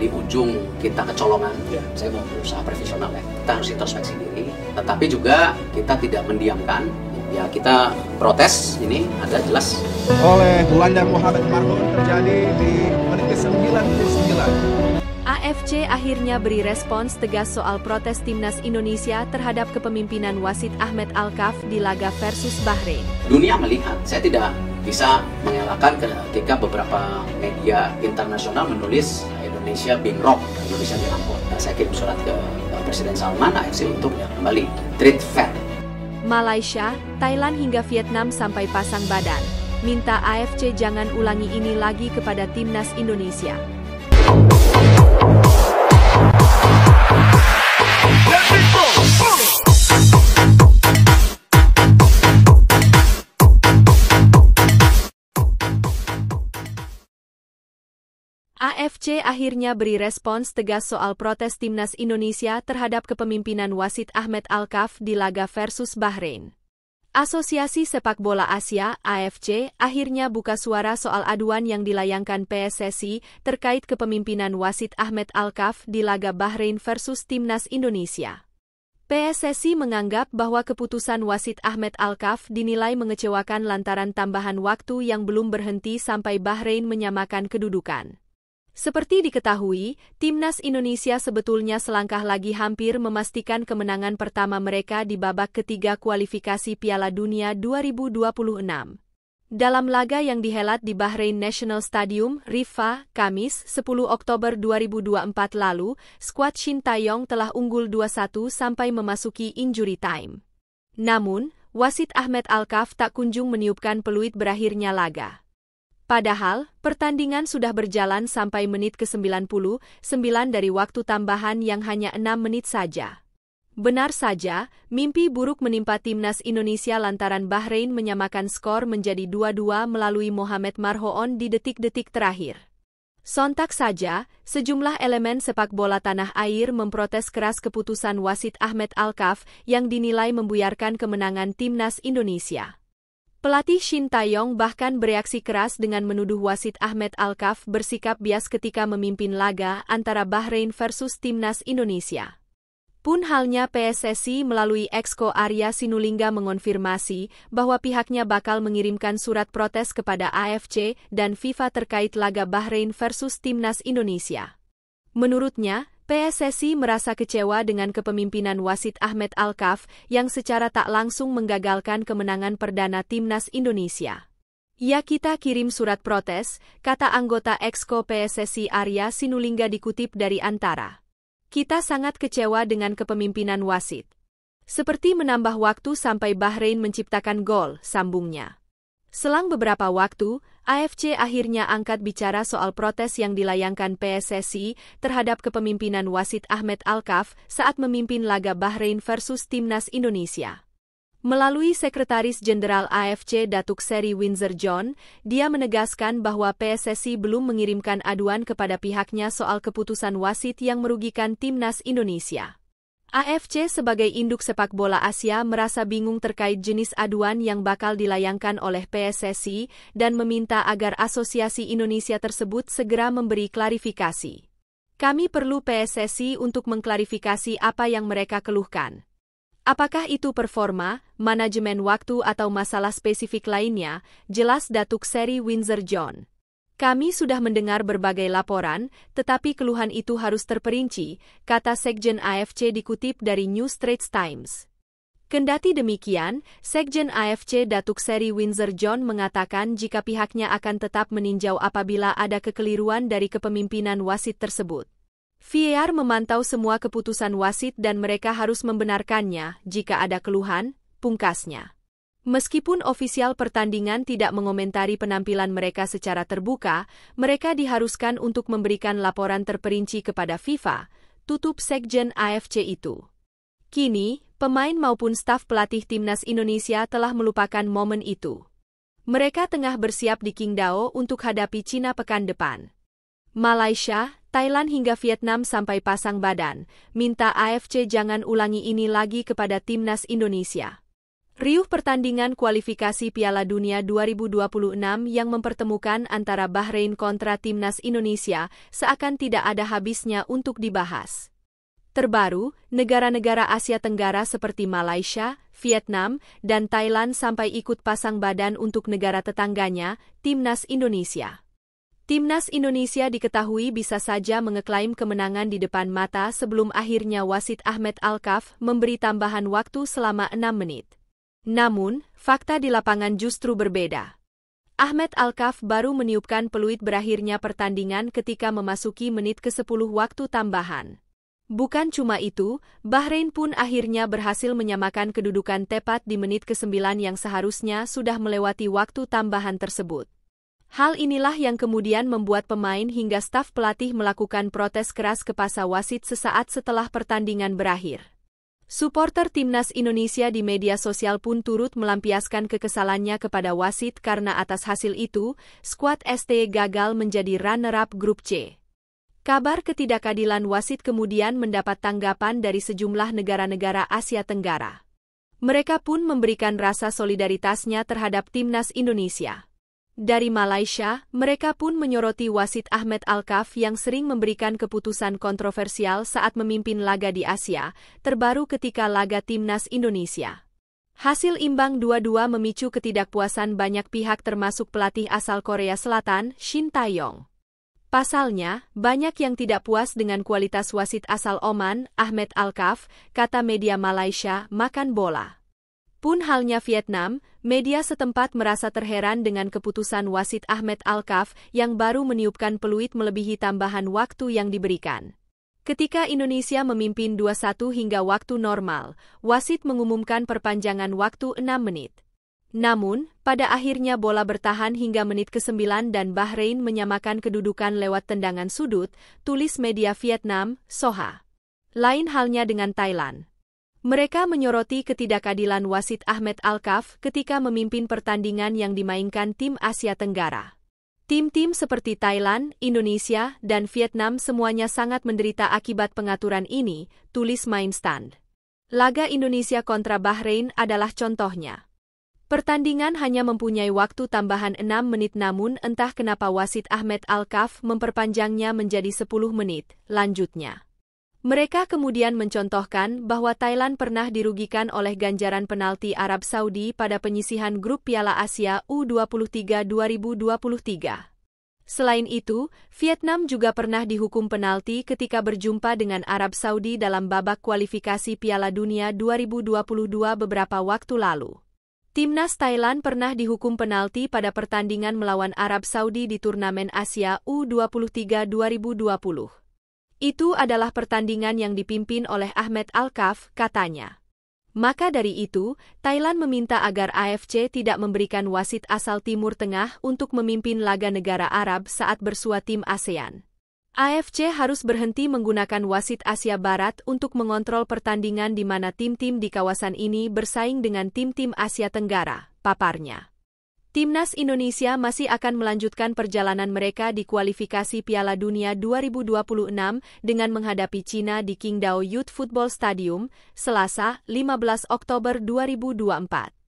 di ujung kita kecolongan, saya mau berusaha profesional ya, kita harus introspeksi diri, tetapi juga kita tidak mendiamkan, ya kita protes, ini ada jelas. Oleh gelandang Mohamed Marhon terjadi di menit ke-99. AFC akhirnya beri respons tegas soal protes timnas Indonesia terhadap kepemimpinan wasit Ahmed Alkaf di laga versus Bahrain. Dunia melihat, saya tidak bisa mengelakkan ketika beberapa media internasional menulis Indonesia being robbed, Indonesia dirampok. Saya kirim surat ke Presiden Salman AFC untuk kembali treat fair. Malaysia, Thailand hingga Vietnam sampai pasang badan, minta AFC jangan ulangi ini lagi kepada timnas Indonesia. AFC akhirnya beri respons tegas soal protes timnas Indonesia terhadap kepemimpinan wasit Ahmed Alkaf di laga versus Bahrain. Asosiasi Sepak Bola Asia (AFC) akhirnya buka suara soal aduan yang dilayangkan PSSI terkait kepemimpinan wasit Ahmed Alkaf di laga Bahrain versus timnas Indonesia. PSSI menganggap bahwa keputusan wasit Ahmed Alkaf dinilai mengecewakan lantaran tambahan waktu yang belum berhenti sampai Bahrain menyamakan kedudukan. Seperti diketahui, timnas Indonesia sebetulnya selangkah lagi hampir memastikan kemenangan pertama mereka di babak ketiga kualifikasi Piala Dunia 2026. Dalam laga yang dihelat di Bahrain National Stadium, Rifah, Kamis, 10 Oktober 2024 lalu, skuad Shin Taeyong telah unggul 2-1 sampai memasuki injury time. Namun, wasit Ahmed Alkaf tak kunjung meniupkan peluit berakhirnya laga. Padahal, pertandingan sudah berjalan sampai menit ke-99 dari waktu tambahan yang hanya 6 menit saja. Benar saja, mimpi buruk menimpa timnas Indonesia lantaran Bahrain menyamakan skor menjadi 2-2 melalui Mohamed Marhon di detik-detik terakhir. Sontak saja, sejumlah elemen sepak bola tanah air memprotes keras keputusan wasit Ahmed Alkaf yang dinilai membuyarkan kemenangan timnas Indonesia. Pelatih Shin Taeyong bahkan bereaksi keras dengan menuduh wasit Ahmed Alkaf bersikap bias ketika memimpin laga antara Bahrain versus timnas Indonesia. Pun halnya PSSI melalui Exco Arya Sinulinga mengonfirmasi bahwa pihaknya bakal mengirimkan surat protes kepada AFC dan FIFA terkait laga Bahrain versus timnas Indonesia. Menurutnya, PSSI merasa kecewa dengan kepemimpinan wasit Ahmed Alkaf yang secara tak langsung menggagalkan kemenangan perdana timnas Indonesia. Ya, kita kirim surat protes, kata anggota Exco PSSI Arya Sinulinga dikutip dari Antara. Kita sangat kecewa dengan kepemimpinan wasit. Seperti menambah waktu sampai Bahrain menciptakan gol, sambungnya. Selang beberapa waktu, AFC akhirnya angkat bicara soal protes yang dilayangkan PSSI terhadap kepemimpinan wasit Ahmed Alkaf saat memimpin laga Bahrain versus timnas Indonesia. Melalui Sekretaris Jenderal AFC Datuk Seri Windsor John, dia menegaskan bahwa PSSI belum mengirimkan aduan kepada pihaknya soal keputusan wasit yang merugikan timnas Indonesia. AFC sebagai induk sepak bola Asia merasa bingung terkait jenis aduan yang bakal dilayangkan oleh PSSI dan meminta agar Asosiasi Indonesia tersebut segera memberi klarifikasi. Kami perlu PSSI untuk mengklarifikasi apa yang mereka keluhkan. Apakah itu performa, manajemen waktu atau masalah spesifik lainnya, jelas Datuk Seri Windsor John. Kami sudah mendengar berbagai laporan, tetapi keluhan itu harus terperinci, kata Sekjen AFC dikutip dari New Straits Times. Kendati demikian, Sekjen AFC Datuk Seri Windsor John mengatakan jika pihaknya akan tetap meninjau apabila ada kekeliruan dari kepemimpinan wasit tersebut. VAR memantau semua keputusan wasit dan mereka harus membenarkannya jika ada keluhan, pungkasnya. Meskipun ofisial pertandingan tidak mengomentari penampilan mereka secara terbuka, mereka diharuskan untuk memberikan laporan terperinci kepada FIFA, tutup Sekjen AFC itu. Kini, pemain maupun staf pelatih timnas Indonesia telah melupakan momen itu. Mereka tengah bersiap di Qingdao untuk hadapi Cina pekan depan. Malaysia, Thailand hingga Vietnam sampai pasang badan, minta AFC jangan ulangi ini lagi kepada timnas Indonesia. Riuh pertandingan kualifikasi Piala Dunia 2026 yang mempertemukan antara Bahrain kontra Timnas Indonesia seakan tidak ada habisnya untuk dibahas. Terbaru, negara-negara Asia Tenggara seperti Malaysia, Vietnam, dan Thailand sampai ikut pasang badan untuk negara tetangganya, Timnas Indonesia. Timnas Indonesia diketahui bisa saja mengeklaim kemenangan di depan mata sebelum akhirnya wasit Ahmed Alkaf memberi tambahan waktu selama 6 menit. Namun, fakta di lapangan justru berbeda. Ahmed Alkaf baru meniupkan peluit berakhirnya pertandingan ketika memasuki menit ke-10 waktu tambahan. Bukan cuma itu, Bahrain pun akhirnya berhasil menyamakan kedudukan tepat di menit ke-9 yang seharusnya sudah melewati waktu tambahan tersebut. Hal inilah yang kemudian membuat pemain hingga staf pelatih melakukan protes keras ke pasa wasit sesaat setelah pertandingan berakhir. Suporter Timnas Indonesia di media sosial pun turut melampiaskan kekesalannya kepada wasit karena atas hasil itu, skuad ST gagal menjadi runner-up grup C. Kabar ketidakadilan wasit kemudian mendapat tanggapan dari sejumlah negara-negara Asia Tenggara. Mereka pun memberikan rasa solidaritasnya terhadap Timnas Indonesia. Dari Malaysia, mereka pun menyoroti wasit Ahmed Alkaf yang sering memberikan keputusan kontroversial saat memimpin laga di Asia, terbaru ketika laga Timnas Indonesia. Hasil imbang 2-2 memicu ketidakpuasan banyak pihak termasuk pelatih asal Korea Selatan, Shin Tae-yong. Pasalnya, banyak yang tidak puas dengan kualitas wasit asal Oman, Ahmed Alkaf, kata media Malaysia, makan bola. Pun halnya Vietnam, media setempat merasa terheran dengan keputusan wasit Ahmed Alkaf yang baru meniupkan peluit melebihi tambahan waktu yang diberikan. Ketika Indonesia memimpin 2-1 hingga waktu normal, wasit mengumumkan perpanjangan waktu 6 menit. Namun, pada akhirnya bola bertahan hingga menit ke-9 dan Bahrain menyamakan kedudukan lewat tendangan sudut, tulis media Vietnam, Soha. Lain halnya dengan Thailand. Mereka menyoroti ketidakadilan wasit Ahmed Alkaf ketika memimpin pertandingan yang dimainkan tim Asia Tenggara. Tim-tim seperti Thailand, Indonesia, dan Vietnam semuanya sangat menderita akibat pengaturan ini, tulis Main Stand. Laga Indonesia kontra Bahrain adalah contohnya. Pertandingan hanya mempunyai waktu tambahan 6 menit namun entah kenapa wasit Ahmed Alkaf memperpanjangnya menjadi 10 menit, lanjutnya. Mereka kemudian mencontohkan bahwa Thailand pernah dirugikan oleh ganjaran penalti Arab Saudi pada penyisihan grup Piala Asia U23 2023. Selain itu, Vietnam juga pernah dihukum penalti ketika berjumpa dengan Arab Saudi dalam babak kualifikasi Piala Dunia 2022 beberapa waktu lalu. Timnas Thailand pernah dihukum penalti pada pertandingan melawan Arab Saudi di turnamen Asia U23 2020. Itu adalah pertandingan yang dipimpin oleh Ahmed Alkaf, katanya. Maka dari itu, Thailand meminta agar AFC tidak memberikan wasit asal Timur Tengah untuk memimpin laga negara Arab saat bersua tim ASEAN. AFC harus berhenti menggunakan wasit Asia Barat untuk mengontrol pertandingan di mana tim-tim di kawasan ini bersaing dengan tim-tim Asia Tenggara, paparnya. Timnas Indonesia masih akan melanjutkan perjalanan mereka di kualifikasi Piala Dunia 2026 dengan menghadapi Cina di Qingdao Youth Football Stadium, Selasa, 15 Oktober 2024.